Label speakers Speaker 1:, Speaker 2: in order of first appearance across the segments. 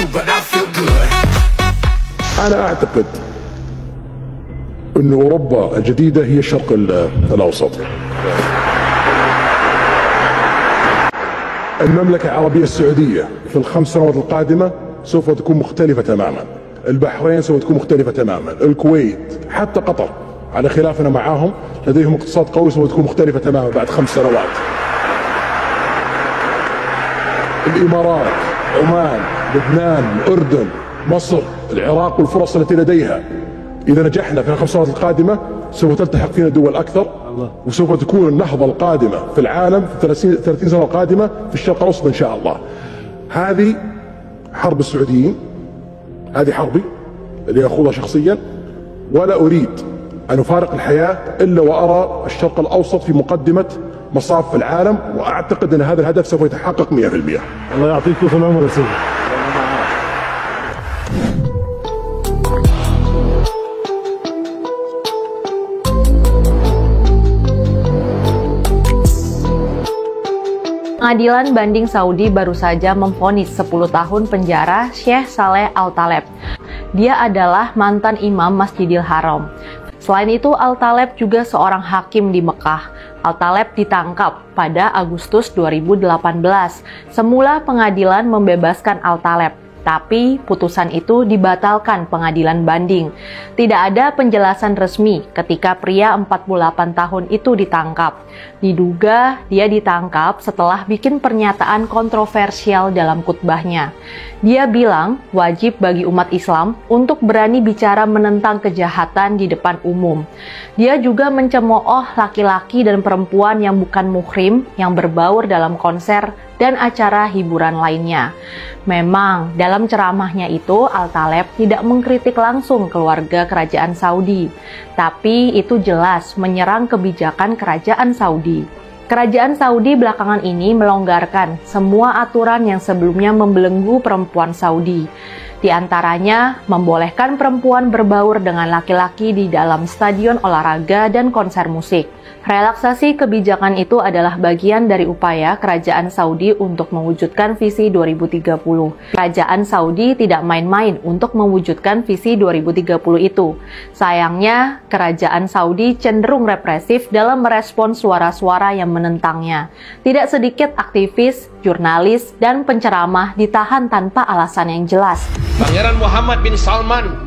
Speaker 1: too, but I feel good.
Speaker 2: أنا أعتقد أن أوروبا الجديدة هي الشرق الأوسط. المملكة العربية السعودية في ال5 سنوات القادمة سوف تكون مختلفة تماما. البحرين سوف تكون مختلفة تماما. الكويت حتى قطر على خلافنا معاهم لديهم اقتصاد قوي سوف تكون مختلفة تماما بعد 5 سنوات. الإمارات، عمان، لبنان، الأردن، مصر، العراق والفرص التي لديها إذا نجحنا في ال5 سنوات القادمة سوف تلتحق فينا دول أكثر، وسوف تكون النهضة القادمة في العالم في 30 سنة القادمة في الشرق الأوسط إن شاء الله. هذه حرب السعوديين، هذه حربي اللي أخوضها شخصيا، ولا أريد أن أفارق الحياة إلا وأرى الشرق الأوسط في مقدمة مصاف العالم، وأعتقد أن هذا الهدف سوف يتحقق 100%.
Speaker 3: الله يعطيكم طول العمر يا سيدي.
Speaker 4: Pengadilan Banding Saudi baru saja memvonis 10 tahun penjara Syekh Saleh Al-Taleb. Dia adalah mantan imam Masjidil Haram. Selain itu, Al-Taleb juga seorang hakim di Mekah. Al-Taleb ditangkap pada Agustus 2018. Semula pengadilan membebaskan Al-Taleb, tapi putusan itu dibatalkan pengadilan banding. Tidak ada penjelasan resmi ketika pria 48 tahun itu ditangkap. Diduga dia ditangkap setelah bikin pernyataan kontroversial dalam khutbahnya. Dia bilang wajib bagi umat Islam untuk berani bicara menentang kejahatan di depan umum. Dia juga mencemooh laki-laki dan perempuan yang bukan muhrim yang berbaur dalam konser dan acara hiburan lainnya. Memang dalam ceramahnya itu Al-Taleb tidak mengkritik langsung keluarga kerajaan Saudi, tapi itu jelas menyerang kebijakan kerajaan Saudi. Kerajaan Saudi belakangan ini melonggarkan semua aturan yang sebelumnya membelenggu perempuan Saudi. Di antaranya, membolehkan perempuan berbaur dengan laki-laki di dalam stadion olahraga dan konser musik. Relaksasi kebijakan itu adalah bagian dari upaya Kerajaan Saudi untuk mewujudkan visi 2030. Kerajaan Saudi tidak main-main untuk mewujudkan visi 2030 itu. Sayangnya, Kerajaan Saudi cenderung represif dalam merespon suara-suara yang menentangnya. Tidak sedikit aktivis, jurnalis, dan penceramah ditahan tanpa alasan yang jelas.
Speaker 5: Pangeran Muhammad bin Salman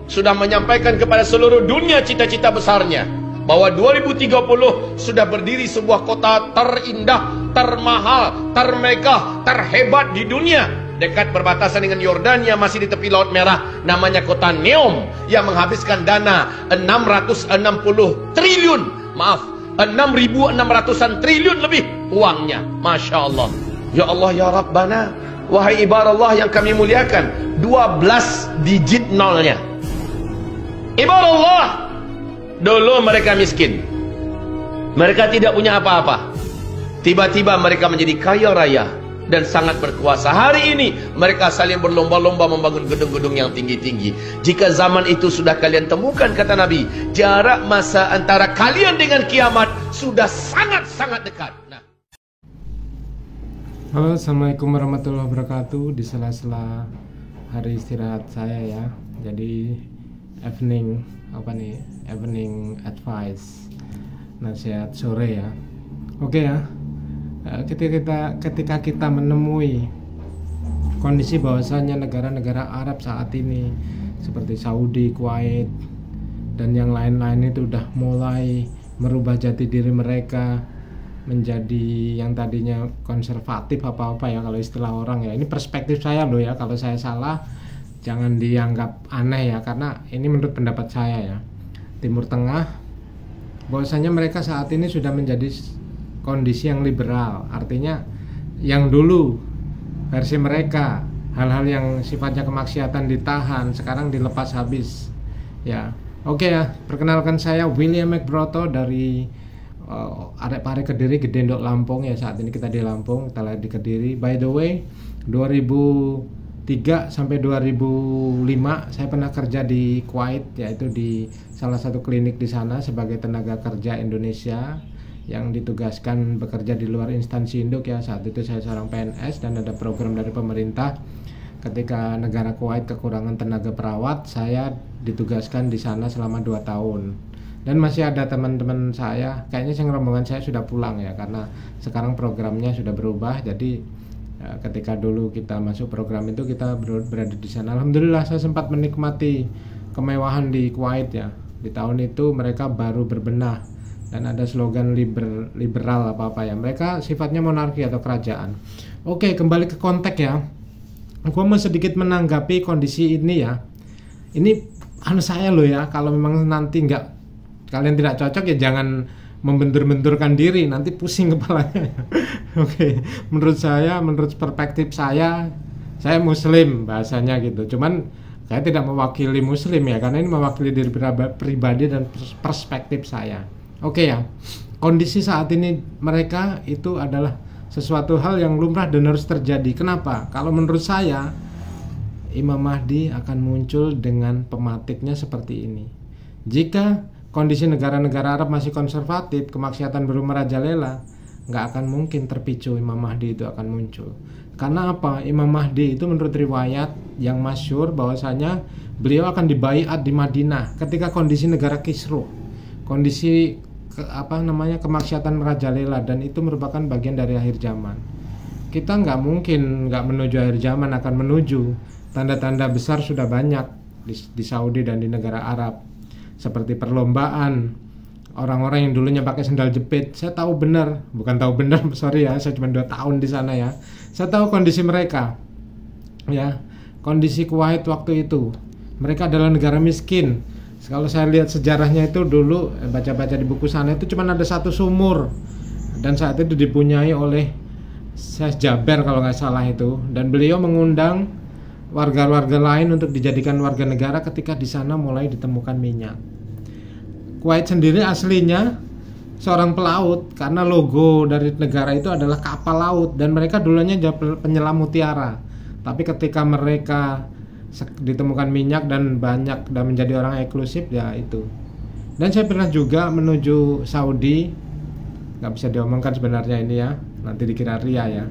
Speaker 5: sudah menyampaikan kepada seluruh dunia cita-cita besarnya bahwa 2030 sudah berdiri sebuah kota terindah, termahal, termegah, terhebat di dunia dekat perbatasan dengan Yordania, masih di tepi Laut Merah, namanya kota Neom yang menghabiskan dana 660 triliun, maaf, 6.600-an triliun lebih uangnya. Masya Allah. Ya Allah ya Rabbana, wahai ibarat Allah yang kami muliakan, 12 digit nolnya. Ibarat Allah, dulu mereka miskin, mereka tidak punya apa-apa. Tiba-tiba mereka menjadi kaya raya dan sangat berkuasa. Hari ini mereka saling berlomba-lomba membangun gedung-gedung yang tinggi-tinggi. Jika zaman itu sudah kalian temukan, kata Nabi, jarak masa antara kalian dengan kiamat sudah sangat-sangat dekat.
Speaker 6: Halo, assalamualaikum warahmatullahi wabarakatuh. Di sela-sela hari istirahat saya ya, jadi evening advice, nasihat sore ya. Oke ya, ketika kita menemui kondisi bahwasanya negara-negara Arab saat ini seperti Saudi, Kuwait, dan yang lain-lain itu udah mulai merubah jati diri mereka menjadi yang tadinya konservatif apa-apa ya kalau istilah orang ya. Ini perspektif saya loh ya, kalau saya salah jangan dianggap aneh ya, karena ini menurut pendapat saya ya. Timur Tengah bahwasanya mereka saat ini sudah menjadi kondisi yang liberal, artinya yang dulu versi mereka hal-hal yang sifatnya kemaksiatan ditahan, sekarang dilepas habis ya. Oke ya, perkenalkan saya William McBroto dari Arek-Arek Kediri, Gedendok Lampung ya. Saat ini kita di Lampung, kita lihat di Kediri. By the way, 2003 sampai 2005 saya pernah kerja di Kuwait, yaitu di salah satu klinik di sana sebagai tenaga kerja Indonesia yang ditugaskan bekerja di luar instansi induk ya. Saat itu saya seorang PNS dan ada program dari pemerintah. ketika negara Kuwait kekurangan tenaga perawat, saya ditugaskan di sana selama 2 tahun. Dan masih ada teman-teman saya, kayaknya rombongan saya sudah pulang ya, karena sekarang programnya sudah berubah. Jadi ketika dulu kita masuk program itu kita berada di sana. Alhamdulillah saya sempat menikmati kemewahan di Kuwait ya. Di tahun itu mereka baru berbenah dan ada slogan liberal apa-apa ya. Mereka sifatnya monarki atau kerajaan. Oke, kembali ke konteks ya. Gua mau sedikit menanggapi kondisi ini ya. Ini saya loh ya, kalau memang nanti kalian tidak cocok ya jangan membentur-benturkan diri, nanti pusing kepalanya. Oke, menurut perspektif saya muslim bahasanya gitu. Cuman saya tidak mewakili muslim ya, karena ini mewakili diri pribadi dan perspektif saya. Oke ya, kondisi saat ini mereka itu adalah sesuatu hal yang lumrah dan harus terjadi. Kenapa? Kalau menurut saya, Imam Mahdi akan muncul dengan pematiknya seperti ini. Jika kondisi negara-negara Arab masih konservatif, kemaksiatan baru merajalela, nggak akan mungkin terpicu Imam Mahdi itu akan muncul. Karena apa? Imam Mahdi itu menurut riwayat yang masyhur bahwasanya beliau akan dibaiat di Madinah ketika kondisi negara kisruh, kondisi kemaksiatan merajalela, dan itu merupakan bagian dari akhir zaman. Kita nggak mungkin nggak menuju akhir zaman, akan menuju. Tanda-tanda besar sudah banyak di Saudi dan di negara Arab, seperti perlombaan orang-orang yang dulunya pakai sendal jepit. Saya tahu benar, sorry ya, saya cuma 2 tahun di sana ya. Saya tahu kondisi mereka ya, kondisi Kuwait waktu itu. Mereka adalah negara miskin. Kalau saya lihat sejarahnya itu dulu, baca-baca di buku sana itu cuma ada 1 sumur, dan saat itu dipunyai oleh Syekh Jaber kalau nggak salah itu, dan beliau mengundang warga-warga lain untuk dijadikan warga negara ketika di sana mulai ditemukan minyak. Kuwait sendiri aslinya seorang pelaut, karena logo dari negara itu adalah kapal laut, dan mereka dulunya penyelam mutiara. Tapi ketika mereka ditemukan minyak dan banyak dan menjadi orang eksklusif ya itu. Dan saya pernah juga menuju Saudi, nggak bisa diomongkan sebenarnya ini ya, nanti dikira ria ya.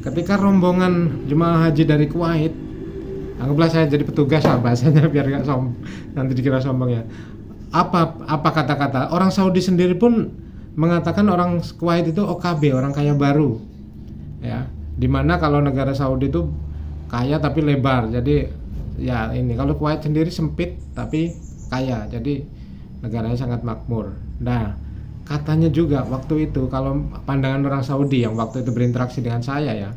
Speaker 6: Ketika rombongan jemaah haji dari Kuwait, anggaplah saya jadi petugas lah bahasanya biar nggak nanti dikira sombong ya. Apa kata-kata orang Saudi sendiri pun mengatakan orang Kuwait itu OKB, orang kaya baru ya, dimana kalau negara Saudi itu kaya tapi lebar, jadi ya ini kalau Kuwait sendiri sempit tapi kaya, jadi negaranya sangat makmur. Nah, katanya juga waktu itu kalau pandangan orang Saudi yang waktu itu berinteraksi dengan saya ya,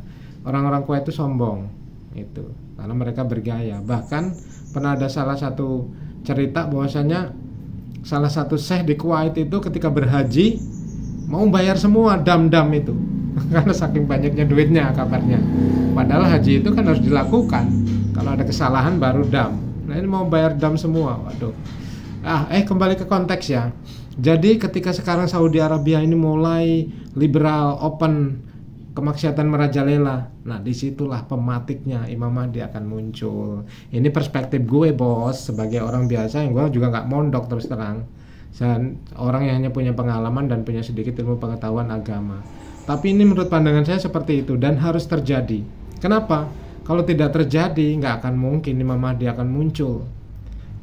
Speaker 6: orang-orang Kuwait itu sombong itu karena mereka bergaya. Bahkan pernah ada salah satu cerita bahwasanya salah satu syekh di Kuwait itu ketika berhaji mau bayar semua dam-dam itu karena saking banyaknya duitnya kabarnya. Padahal haji itu kan harus dilakukan, kalau ada kesalahan baru dam. Nah ini mau bayar dam semua. Waduh. Kembali ke konteks ya. Jadi ketika sekarang Saudi Arabia ini mulai liberal, open, kemaksiatan merajalela, nah disitulah pematiknya Imam Mahdi akan muncul. Ini perspektif gue bos, sebagai orang biasa yang gue juga nggak mondok terus terang, dan orang yang hanya punya pengalaman dan punya sedikit ilmu pengetahuan agama. Tapi ini menurut pandangan saya seperti itu dan harus terjadi. Kenapa? Kalau tidak terjadi nggak akan mungkin Imam Mahdi akan muncul,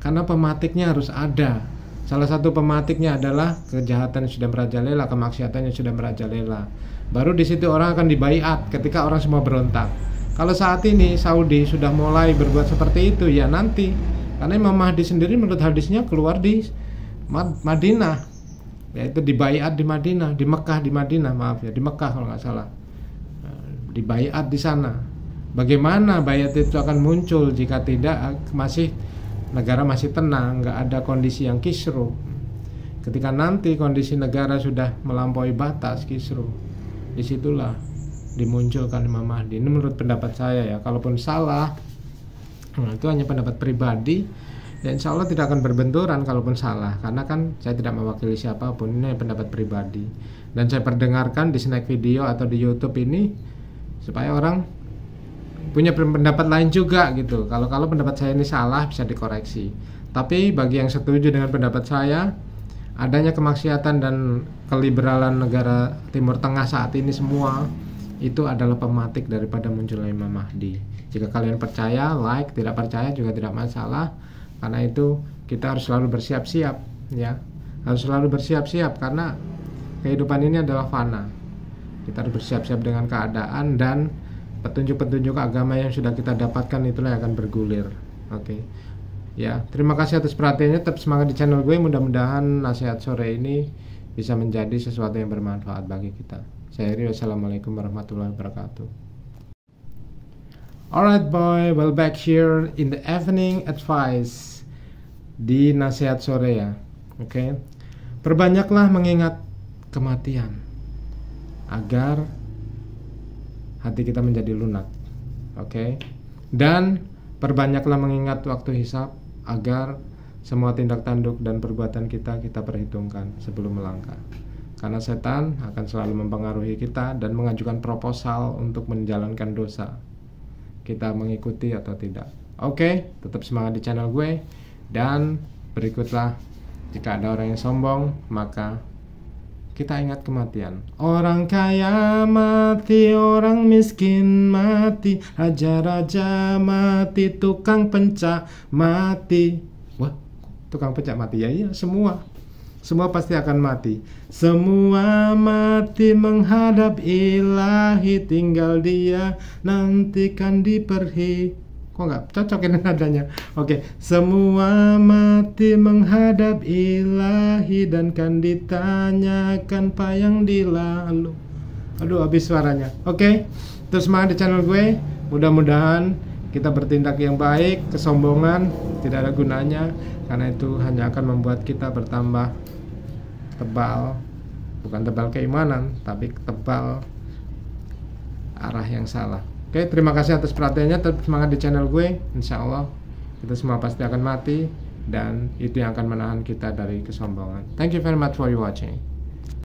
Speaker 6: karena pematiknya harus ada. Salah satu pematiknya adalah kejahatan yang sudah merajalela, kemaksiatan yang sudah merajalela. Baru di situ orang akan dibaiat ketika orang semua berontak. Kalau saat ini Saudi sudah mulai berbuat seperti itu ya nanti, karena Imam Mahdi sendiri menurut hadisnya keluar di Madinah, yaitu dibaiat di Madinah, di Mekah, di Madinah maaf ya, di Mekah kalau nggak salah, dibaiat di sana. Bagaimana baiat itu akan muncul jika tidak negara masih tenang, nggak ada kondisi yang kisruh. Ketika nanti kondisi negara sudah melampaui batas kisruh, disitulah dimunculkan Imam Mahdi. Ini menurut pendapat saya ya, kalaupun salah, itu hanya pendapat pribadi, dan insya Allah tidak akan berbenturan kalaupun salah, karena kan saya tidak mewakili siapapun, ini pendapat pribadi. Dan saya perdengarkan di snack video atau di YouTube ini supaya orang punya pendapat lain juga gitu. Kalau pendapat saya ini salah bisa dikoreksi. Tapi bagi yang setuju dengan pendapat saya, adanya kemaksiatan dan keliberalan negara Timur Tengah saat ini semua itu adalah pematik daripada munculnya Imam Mahdi. Jika kalian percaya, like, tidak percaya juga tidak masalah. Karena itu kita harus selalu bersiap-siap, ya. Harus selalu bersiap-siap karena kehidupan ini adalah fana. Kita harus bersiap-siap dengan keadaan, dan petunjuk-petunjuk agama yang sudah kita dapatkan itulah yang akan bergulir. Oke. Ya, terima kasih atas perhatiannya. Tetap semangat di channel gue. Mudah-mudahan nasihat sore ini bisa menjadi sesuatu yang bermanfaat bagi kita. Saya Iri, wassalamualaikum warahmatullahi wabarakatuh. Alright boy, well back here in the evening advice di nasihat sore ya. Oke. Perbanyaklah mengingat kematian agar hati kita menjadi lunak. Oke. Dan perbanyaklah mengingat waktu hisab agar semua tindak tanduk dan perbuatan kita perhitungkan sebelum melangkah. Karena setan akan selalu mempengaruhi kita dan mengajukan proposal untuk menjalankan dosa. Kita mengikuti atau tidak. Oke, tetap semangat di channel gue. Dan berikutlah, jika ada orang yang sombong, maka kita ingat kematian. Orang kaya mati, orang miskin mati, raja-raja mati, tukang pencak mati. Wah, tukang pencak mati? Ya iya, semua pasti akan mati. Semua mati menghadap ilahi, tinggal dia nantikan diperhi. Kok nggak cocok ini nadanya? Oke, semua mati menghadap ilahi dan kan ditanyakan apa yang dilalu. Aduh, habis suaranya. Oke, terus semangat di channel gue. Mudah-mudahan kita bertindak yang baik. Kesombongan tidak ada gunanya, karena itu hanya akan membuat kita bertambah tebal. Bukan tebal keimanan, tapi tebal arah yang salah. Oke, terima kasih atas perhatiannya. Tetap semangat di channel gue. Insya Allah kita semua pasti akan mati, dan itu yang akan menahan kita dari kesombongan. Thank you very much for watching.